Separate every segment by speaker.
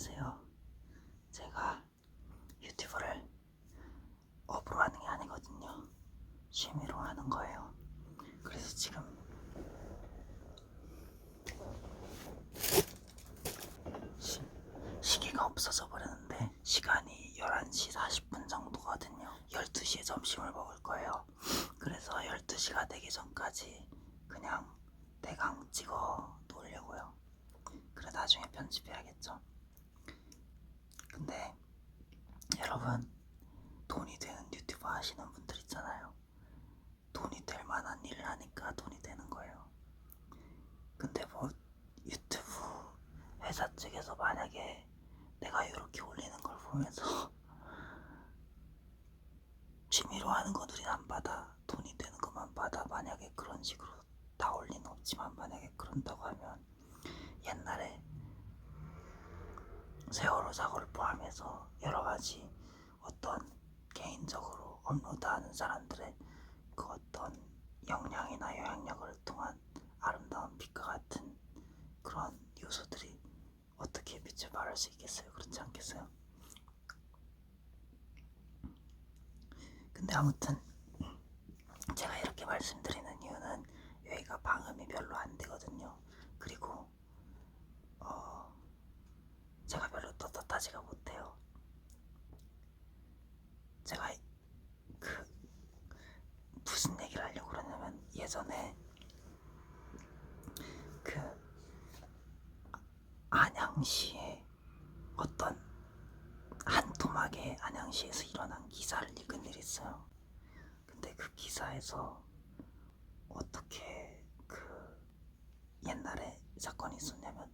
Speaker 1: 안녕하세요. 제가 유튜브를 업으로 하는 게 아니거든요. 취미로 하는 거예요. 그래서 지금 시계가 없어져 버렸는데 시간이 11시 40분 정도거든요. 12시에 점심을 먹을 거예요. 그래서 12시가 되기 전까지 그냥 대강 찍어 놓으려고요. 그래 나중에 편집해야겠죠. 근데 여러분, 돈이 되는 유튜버 하시는 분들 있잖아요. 돈이 될 만한 일을 하니까 돈이 되는 거예요. 근데 뭐 유튜브 회사 측에서 만약에 내가 이렇게 올리는 걸 보면서 취미로 하는 건 우린 안 받아, 돈이 되는 것만 받아, 만약에 그런 식으로 다 올리는 없지만 만약에 그런다고 하면 옛날에 세월호 사고를 포함해서 여러가지 어떤 개인적으로 업로드하는 사람들의 그 어떤 역량이나 영향력을 통한 아름다운 빛과 같은 그런 요소들이 어떻게 빛을 발할 수 있겠어요? 그렇지 않겠어요? 근데 아무튼 제가 이렇게 말씀드리는 이유는 여기가 방음이 별로 안 되거든요. 그리고 제가 별로 떳떳하지가 못해요. 제가 그 무슨 얘기를 하려고 그러냐면 예전에 그 안양시에 어떤 한 토막에 안양시에서 일어난 기사를 읽은 일이 있어요. 근데 그 기사에서 어떻게 그 옛날에 사건이 있었냐면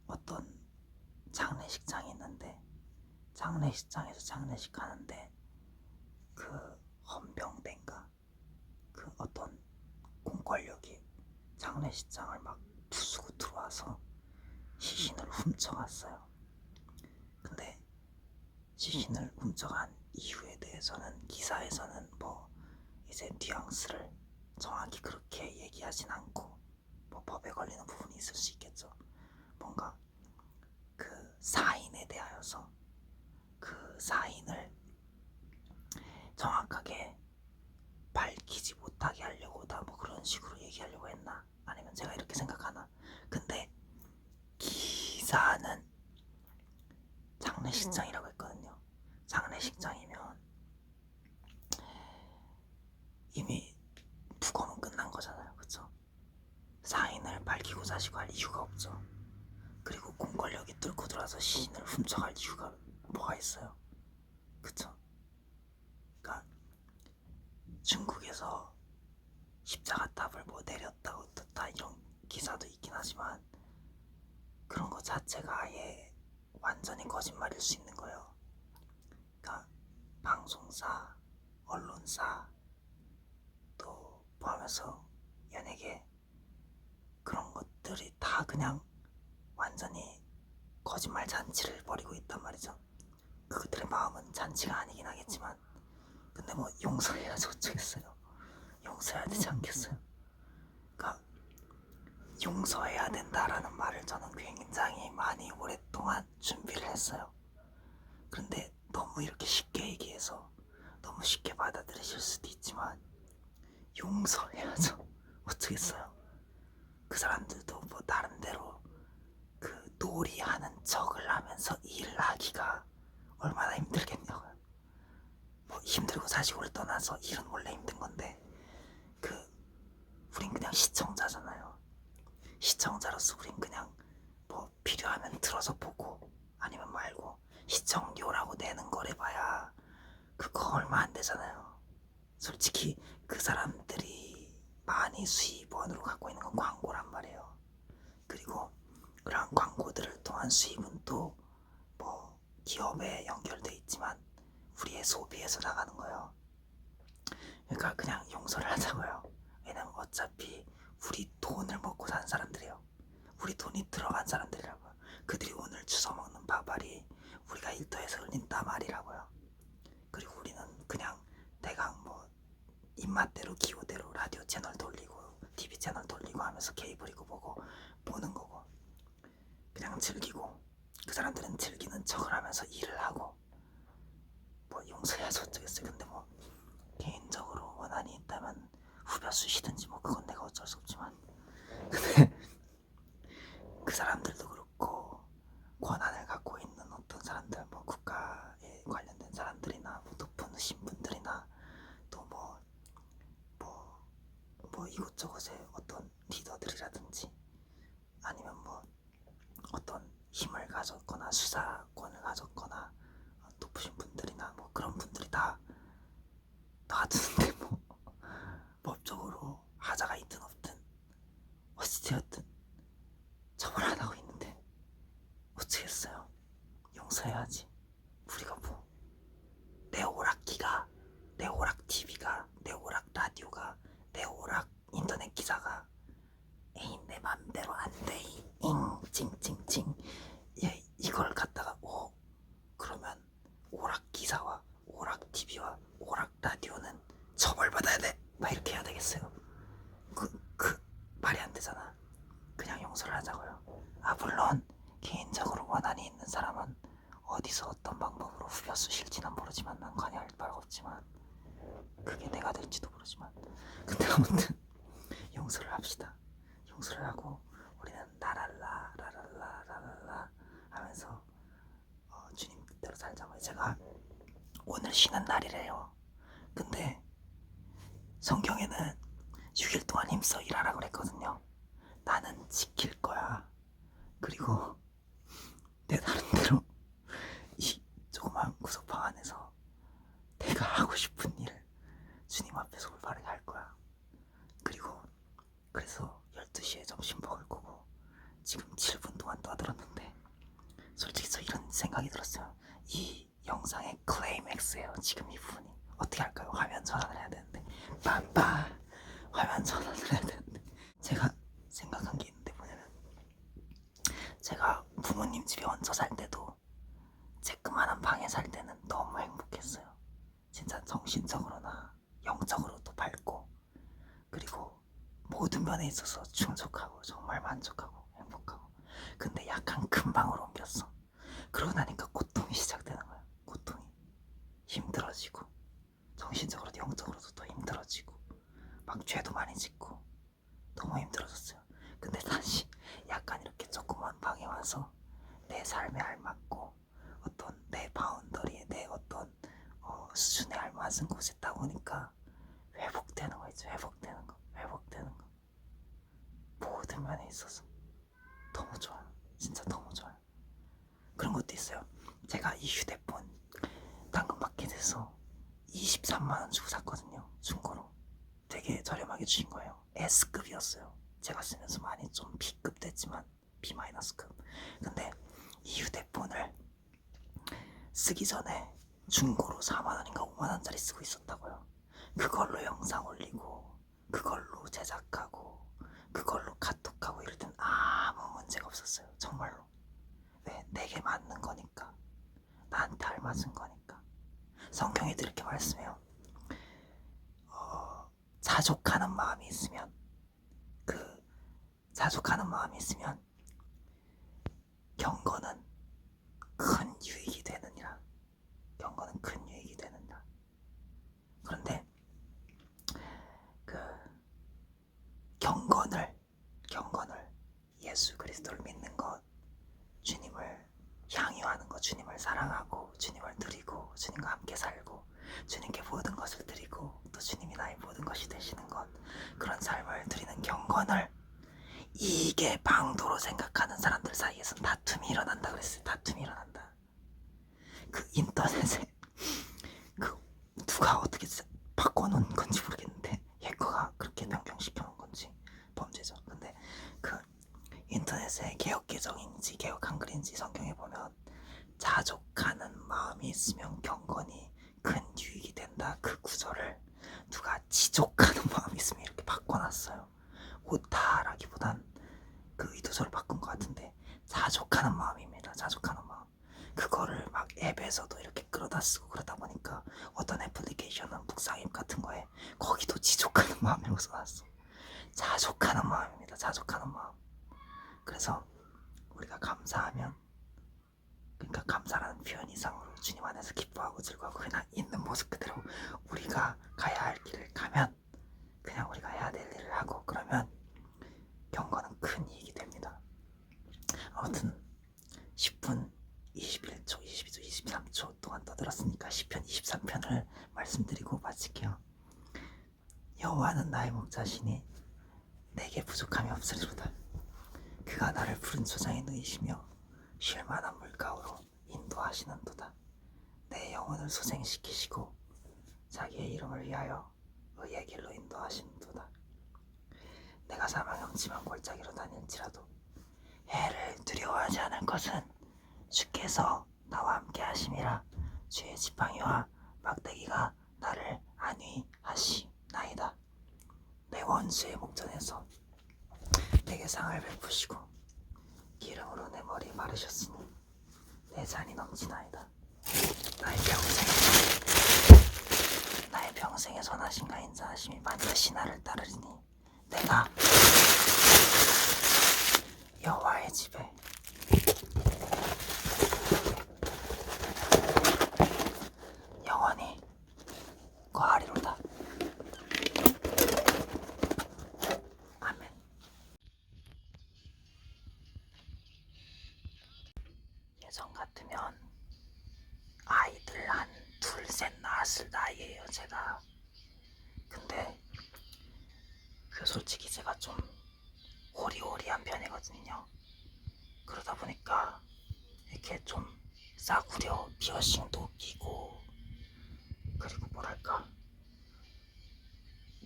Speaker 1: 어떤 장례식장이 있는데 장례식장에서 장례식 하는데 그 헌병대인가 그 어떤 공권력이 장례식장을 막 부수고 들어와서 시신을 훔쳐갔어요. 근데 시신을 훔쳐간 이유에 대해서는 기사에서는 뭐 이제 뉘앙스를 정확히 그렇게 얘기하진 않고 뭐 법에 걸리는 부분이 있을 수 있겠죠. 뭔가 그 사인에 대하여서 그 사인을 정확하게 밝히지 못하게 하려고 다 뭐 그런 식으로 얘기하려고 했나? 아니면 제가 이렇게 생각하나? 근데 기사는 장례식장이라고 했거든요. 장례식장이면 이미 부검은 끝난 거잖아요. 그쵸? 사인을 밝히고 자시고 할 이유가 없죠. 그리고 공권력이 뚫고 들어와서 시신을 훔쳐갈 이유가 뭐가 있어요? 그쵸? 그러니까 중국에서 십자가탑을 뭐 내렸다 어떻다 이런 기사도 있긴 하지만 그런 거 자체가 아예 완전히 거짓말일 수 있는 거예요. 그러니까 방송사, 언론사 또 포함해서 연예계 그런 것들이 다 그냥 완전히 거짓말 잔치를 벌이고 있단 말이죠. 그들의 마음은 잔치가 아니긴 하겠지만 근데 뭐 용서해야지 어쩌겠어요. 용서해야 되지 않겠어요? 그러니까 용서해야 된다라는 말을 저는 굉장히 많이 오랫동안 준비를 했어요. 그런데 너무 이렇게 쉽게 얘기해서 너무 쉽게 받아들이실 수도 있지만 용서해야죠. 어쩌겠어요. 그 사람들도 뭐 나름대로 그 놀이하는 척을 하면서 일을 하기가 얼마나 힘들겠냐고요. 뭐 힘들고 사시고를 떠나서 일은 원래 힘든 건데 우린 그냥 시청자잖아요. 시청자로서 우린 그냥 뭐 필요하면 들어서 보고 아니면 말고 시청료라고 내는 거래봐야 그거 얼마 안 되잖아요. 솔직히 그 사람들이 많이 수입원으로 갖고 있는 건 광고란 말이에요. 그리고 그런 광고들을 통한 수입은 또 뭐 기업에 연결돼 있지만 우리의 소비에서 나가는 거예요. 그러니까 그냥 용서를 하자고요. 왜냐면 어차피 우리 돈을 먹고 산 사람들이에요. 우리 돈이 들어간 사람들이라고요. 그들이 오늘 주워먹는 밥알이 우리가 일터에서 흘린 땀알이라고요. 그리고 우리는 그냥 대강 뭐 입맛대로 기호대로 라디오 채널 돌리고 TV 채널 돌리고 하면서 케이블이고 보고 보는 거고 그냥 즐기고 그 사람 척을 하면서 일을 하고 뭐 용서해야지 어쩌겠어요. 근데 뭐 개인적으로 원한이 있다면 후벼 쑤시든지 뭐 그건 내가 어쩔 수 없지만 근데 그 사람들도 그렇고 권한을 갖고 있는 어떤 사람들 뭐 국가에 관련된 사람들이나 뭐 높은 신분들이나 또 뭐 이곳저곳의 어떤 리더들이라든지 아니면 뭐 어떤 힘을 가졌거나 수사권을 가졌거나 높으신 분들이나 뭐 그런 분들이 다 놔두는데 뭐 법적으로 하자가 있든 없든 어찌되었든 처벌 안 하고 있는데 어쩌겠어요. 용서해야지. 우리가 뭐 내 오락기가 내 오락 TV가 내 오락 라디오가 내 오락 인터넷 기사가 에이 내 맘대로 안돼 잉 찡찡찡 이걸 갖다가 그러면 오락 기사와 오락 TV와 오락 라디오는 처벌받아야 돼 막 이렇게 해야 되겠어요. 그 말이 안 되잖아. 그냥 용서를 하자고요. 물론 개인적으로 원한이 있는 사람은 어디서 어떤 방법으로 후벼 쑤실지는 모르지만 난 관여할 바가 없지만 그게 내가 될지도 모르지만 근데 아무튼 용서를 합시다. 용서를 하고 우리는 라랄라 라랄라 라랄라 하면서 주님 뜻대로 살자고요. 제가 오늘 쉬는 날이래요. 근데 성경에는 6일 동안 힘써 일하라 그랬거든요. 나는 지킬 거야. 그리고 내 나름대로 이 조그만 구석방 안에서 내가 하고 싶은 일을 주님 앞에서 올바르게 할 거야. 그리고 그래서 12시에 점심 먹을 거고 지금 7분 동안 떠들었는데 솔직히 이런 생각이 들었어요. 이 영상의 클라이맥스예요. 지금 이 부분이 어떻게 할까요? 화면 전환을 해야 되는데 빠빠 화면 전환을 해야 되는데 제가 생각한 게 있는데 뭐냐면 제가 부모님 집에 얹혀 살 때도 쬐끄만한 방에 살 때는 너무 행복했어요. 진짜 정신적으로나 영적으로도 밝고 그리고 모든 면에 있어서 충족하고 정말 만족하고 행복하고 근데 약간 큰 방으로 옮겼어. 그러고 나니까 고통이 시작되는 거야. 고통이 힘들어지고 정신적으로도 영적으로도 더 힘들어지고 막 죄도 많이 짓고 너무 힘들어졌어요. 근데 다시 약간 이렇게 조그만 방에 와서 내 삶에 알맞고 어떤 내 바운더리에 내 어떤 수준에 알맞은 곳에 딱 오니까 회복되는 거 있죠. 회복되는 거 모든 면에 있어서 너무 좋아요. 진짜 너무 좋아요. 그런 것도 있어요. 제가 이 휴대폰 당근마켓에서 23만원 주고 샀거든요. 중고로 되게 저렴하게 주신 거예요. S급이었어요. 제가 쓰면서 많이 좀 B급 됐지만 B-급. 근데 이 휴대폰을 쓰기 전에 중고로 4만원인가 5만원짜리 쓰고 있었다고요. 그걸로 영상 올리고 그걸로 제작하고 그걸로 카톡하고 이럴 땐 아무 문제가 없었어요. 정말로. 왜? 내게 맞는 거니까. 나한테 알맞은 거니까. 성경에도 이렇게 말씀해요. 자족하는 마음이 있으면 경건은 큰 유익이 되느니라. 경건은 큰 유익이 되느니라. 그런데 경건을 예수 그리스도를 믿는 것, 주님을 향유하는 것, 주님을 사랑하고 주님을 드리고 주님과 함께 살고 주님께 모든 것을 드리고 또 주님이 나의 모든 것이 되시는 것, 그런 삶을 드리는 경건을 이게 방도로 생각하는 사람들 사이에서 다툼이 일어난다 그랬어요. 다툼이 일어난다. 그 인터넷에 누가 어떻게 바꿔놓은 건지 모르겠는데 해커가 그렇게 변경시켜놓은 건지 범죄죠. 근데 인터넷에 개혁 개정인지 개혁 한글인지 성경에 보면 자족하는 마음이 있으면 경건이 큰 유익이 된다. 그 구절을 누가 지족하는 마음이 있으면 이렇게 바꿔놨어요. 오타라기보단 그 의도서를 바꾼 것 같은데 자족하는 마음입니다. 자족하는 마음. 그거를 막 앱에서도 이렇게 끌어다 쓰고 그러다 보니까 어떤 애플리케이션은 묵상앱 같은 거에 거기도 지족하는 마음이라고 써놨어. 자족하는 마음입니다. 자족하는 마음. 그래서 우리가 감사하면 그러니까 감사라는 표현 이상으로 주님 안에서 기뻐하고 즐거워하고 그냥 있는 모습 그대로 우리가 가야 할 길을 가면 그냥 우리가 해야 될 일을 하고 그러면 경건은 큰 이익이 됩니다. 아무튼 10분 21초, 22초, 23초 동안 떠들었으니까 시편 23편을 말씀드리고 마칠게요. 여호와는 나의 몸자시니 내게 부족함이 없으리로다. 그가 나를 푸른 초장에 누이시며 쉴만한 물가로 인도하시는도다. 내 영혼을 소생시키시고 자기의 이름을 위하여 의의 길로 인도하시는도다. 내가 사망의 음침한 골짜기로 다닐지라도 해를 두려워하지 않을 것은 주께서 나와 함께 하심이라. 주의 지팡이와 막대기가 나를 안위하시나이다. 내 원수의 목전에서 내게 상을 베푸시고 기름으로 내 머리 마르셨으니 내 잔이 넘치나이다. 나의 평생에 선하신가 인자하심이 반드시 나를 따르리니 내가 여호와의 집에 영원히 거하리로다. 아멘. 예전 같으면 아이들 한 둘, 셋 낳았을 나이에요 제가. 근데 솔직히 제가 좀 호리호리한 편이거든요. 그러다 보니까 이렇게 좀 싸구려 피어싱도 끼고 그리고 뭐랄까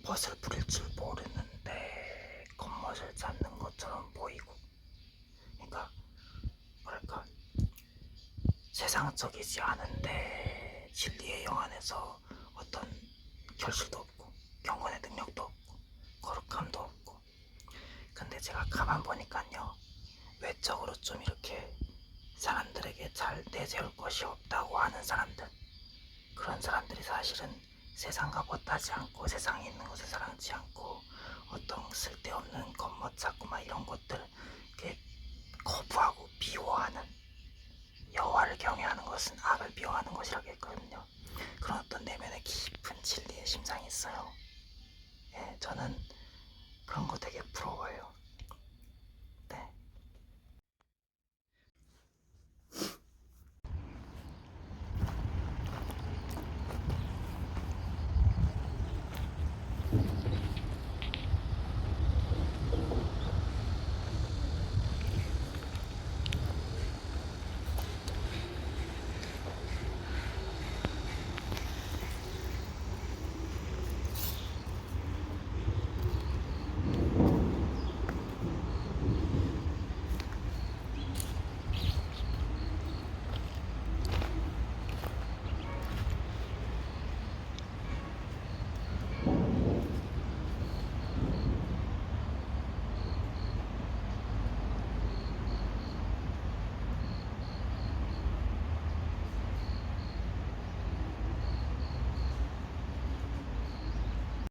Speaker 1: 멋을 부릴 줄 모르는데 겉멋을 찾는 것처럼 보이고 그러니까 뭐랄까 세상적이지 않은데 진리의 영 안에서 어떤 결실도 없고 경건의 능력도 없고 거룩함도 없고 근데 제가 가만 보니까요 외적으로 좀 이렇게 사람들에게 잘 내세울 것이 없다고 하는 사람들 그런 사람들이 사실은 세상과 못하지 않고 세상에 있는 것을 사랑하지 않고 어떤 쓸데없는 겉멋 찾고 막 이런 것들 이렇게 거부하고 미워하는 여호와를 경외하는 것은 악을 미워하는 것이라고 했거든요. 그런 어떤 내면의 깊은 진리의 심상이 있어요. 예, 저는 그런 거 되게 부러워요.